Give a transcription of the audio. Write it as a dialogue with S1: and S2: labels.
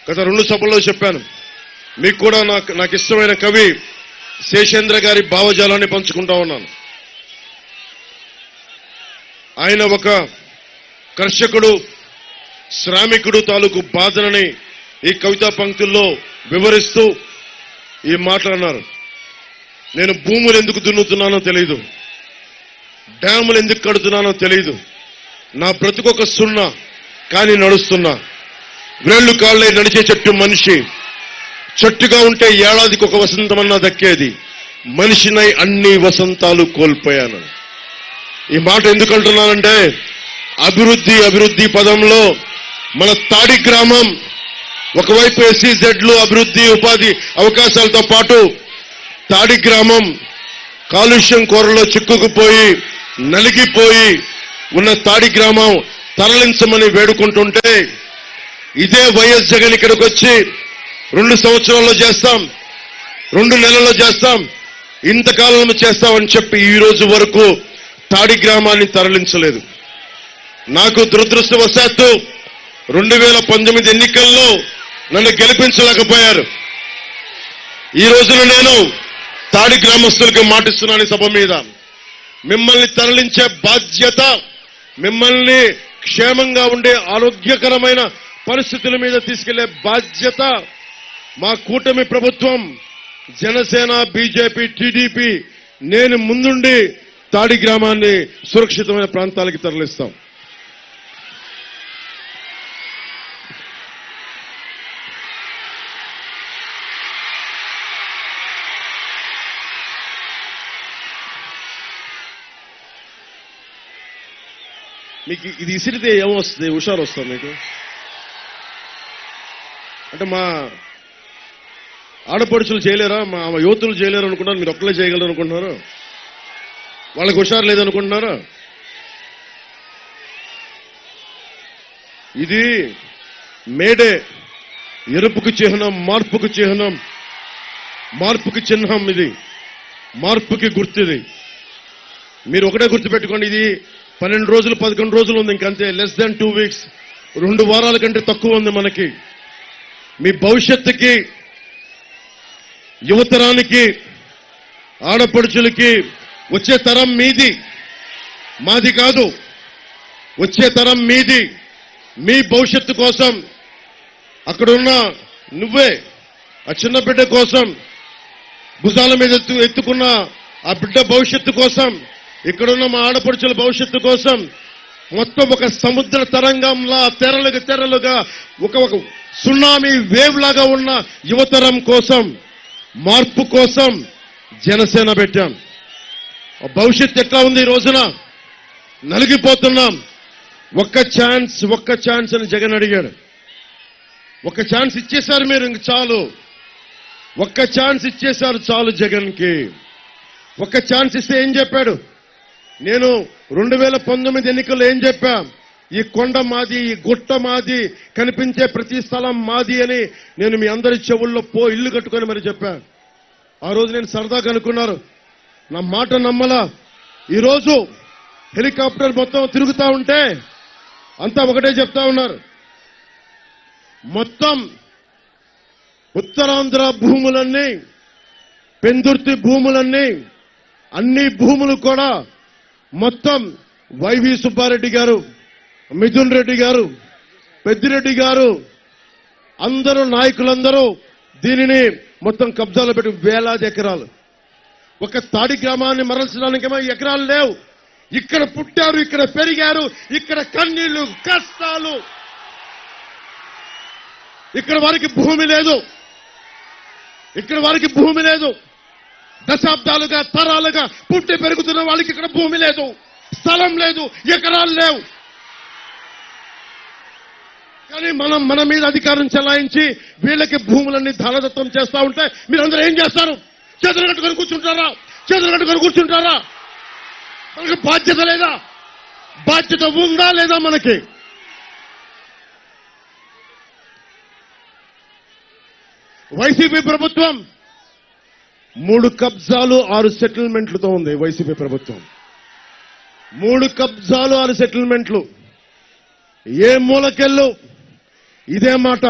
S1: గత 2 సభల్లో చెప్పాను. మీకు కూడా నాకు ఇష్టమైన కవి శేషేంద్ర గారి భావజాలాన్ని పంచుకుంటా ఉన్నాను. ఆయన ఒక కర్షకుడు, శ్రామికుడు తాలూకు బాధనని ఈ కవితా పంక్తుల్లో వివరిస్తూ ఈ మాటలు అన్నారు. నేను భూములు ఎందుకు దున్నుతున్నానో తెలియదు, డ్యాములు ఎందుకు కడుతున్నానో తెలియదు, నా బ్రతుకొక సున్నా కానీ నడుస్తున్నా, వేళ్లు కాళ్ళే నడిచే చెట్టు మనిషి, చెట్టుగా ఉంటే ఏడాదికి ఒక వసంతమన్నా దక్కేది, మనిషినై అన్ని వసంతాలు కోల్పోయాను. ఈ మాట ఎందుకు అంటున్నానంటే అభివృద్ధి అభివృద్ధి పదంలో మన తాడి గ్రామం ఒకవైపు SEZలు అభివృద్ధి ఉపాధి అవకాశాలతో పాటు తాడి గ్రామం కాలుష్యం కోరలో చిక్కుకుపోయి నలిగిపోయి ఉన్న తాడి గ్రామం తరలించమని వేడుకుంటుంటే ఇదే వైఎస్ జగన్ ఇక్కడికి వచ్చి 2 సంవత్సరాల్లో చేస్తాం, 2 నెలల్లో చేస్తాం, ఇంతకాలంలో చేస్తామని చెప్పి ఈ రోజు వరకు తాడి గ్రామాన్ని తరలించలేదు. నాకు దురదృష్టవశాత్తు 2019 ఎన్నికల్లో నన్ను గెలిపించలేకపోయారు. ఈ రోజున నేను తాడి గ్రామస్తులకు మాటిస్తున్నాను సభ మీద, మిమ్మల్ని తరలించే బాధ్యత, మిమ్మల్ని క్షేమంగా ఉండే ఆరోగ్యకరమైన పరిస్థితుల మీద తీసుకెళ్లే బాధ్యత మా కూటమి ప్రభుత్వం, జనసేన, బీజేపీ, టీడీపీ, నేను ముందుండి తాడి గ్రామాన్ని సురక్షితమైన ప్రాంతాలకు తరలిస్తాం. మీకు ఇది ఇసిరితే ఏమొస్తుంది? హుషారు వస్తుంది మీకు. అంటే మా ఆడపడుచులు చేయలేరా, మా యువతులు చేయలేరు అనుకుంటున్నారు, మీరు ఒక్కలే చేయగలరు అనుకుంటున్నారు? వాళ్ళకి హుషారు లేదనుకుంటున్నారా? ఇది మేడే, ఎరుపుకు చిహ్నం, మార్పుకు చిహ్నం, మార్పుకి చిహ్నం, ఇది మార్పుకి గుర్తుది. మీరు ఒకటే గుర్తుపెట్టుకోండి, ఇది 12 రోజులు 11 రోజులు ఉంది, ఇంకంతే, లెస్ దాన్ 2 వీక్స్, 2 వారాల కంటే తక్కువ ఉంది మనకి. మీ భవిష్యత్తుకి, యువతరానికి, ఆడపడుచులకి, వచ్చే తరం మీది, మాది కాదు, వచ్చే తరం మీది. మీ భవిష్యత్తు కోసం అక్కడున్న నువ్వే, ఆ చిన్న బిడ్డ కోసం, భుజాల మీద ఎత్తుకున్న ఆ బిడ్డ భవిష్యత్తు కోసం, ఇక్కడున్న మా ఆడపడుచుల భవిష్యత్తు కోసం, మొత్తం ఒక సముద్ర తరంగంలా తెరలుగా ఒక సునామీ వేవ్ లాగా ఉన్న యువతరం కోసం, మార్పు కోసం జనసేన పెట్టాం. భవిష్యత్తు ఎట్లా ఉంది? ఈ రోజున నలిగిపోతున్నాం. ఒక్క ఛాన్స్ అని జగన్ అడిగాడు. ఒక్క ఛాన్స్ ఇచ్చేశారు మీరు, ఇంక చాలు. ఒక్క ఛాన్స్ ఇచ్చేశారు చాలు జగన్కి. ఒక్క ఛాన్స్ ఇస్తే ఏం చెప్పాడు? నేను 2019 ఎన్నికల్లో ఏం చెప్పా? ఈ కొండ మాది, ఈ గుట్ట మాది, కనిపించే ప్రతి స్థలం మాది అని నేను మీ అందరి చెవుల్లో ఇల్లు కట్టుకొని మరి చెప్పా. ఆ రోజు నేను సరదాగా అనుకున్నారు, నా మాట నమ్మలా. ఈరోజు హెలికాప్టర్ మొత్తం తిరుగుతా ఉంటే అంతా ఒకటే చెప్తా ఉన్నారు, మొత్తం ఉత్తరాంధ్ర భూములన్నీ, పెందుర్తి భూములన్నీ, అన్ని భూములు కూడా మొత్తం వైవి సుబ్బారెడ్డి గారు, మిథున్ రెడ్డి గారు, పెద్దిరెడ్డి గారు, అందరూ నాయకులందరూ దీనిని మొత్తం కబ్జాలో పెట్టి వేలాది ఎకరాలు. ఒక తాడి గ్రామాన్ని మరల్చడానికేమో ఎకరాలు లేవు. ఇక్కడ పుట్టారు, ఇక్కడ పెరిగారు, ఇక్కడ కన్నీళ్లు, కష్టాలు. ఇక్కడ వారికి భూమి లేదు, ఇక్కడ వారికి భూమి లేదు. దశాబ్దాలుగా, తరాలుగా పుట్టి పెరుగుతున్న వాళ్ళకి ఇక్కడ భూమి లేదు, స్థలం లేదు, ఎకరాలు లేవు. కానీ మన మీద అధికారం చెలాయించి వీళ్ళకి భూములన్నీ ధనదత్తం చేస్తా ఉంటే మీరందరూ ఏం చేస్తారు? చేతులు కట్టుకొని కూర్చుంటారా? చేతులు కట్టుకొని కూర్చుంటారా? మనకి బాధ్యత లేదా? బాధ్యత ఉందా లేదా మనకి? వైసీపీ ప్రభుత్వం 3 కబ్జాలు 6 సెటిల్మెంట్లతో ఉంది. వైసీపీ ప్రభుత్వం 3 కబ్జాలు 6 సెటిల్మెంట్లు. ఏ మూలకెళ్ళు ఇదే మాట.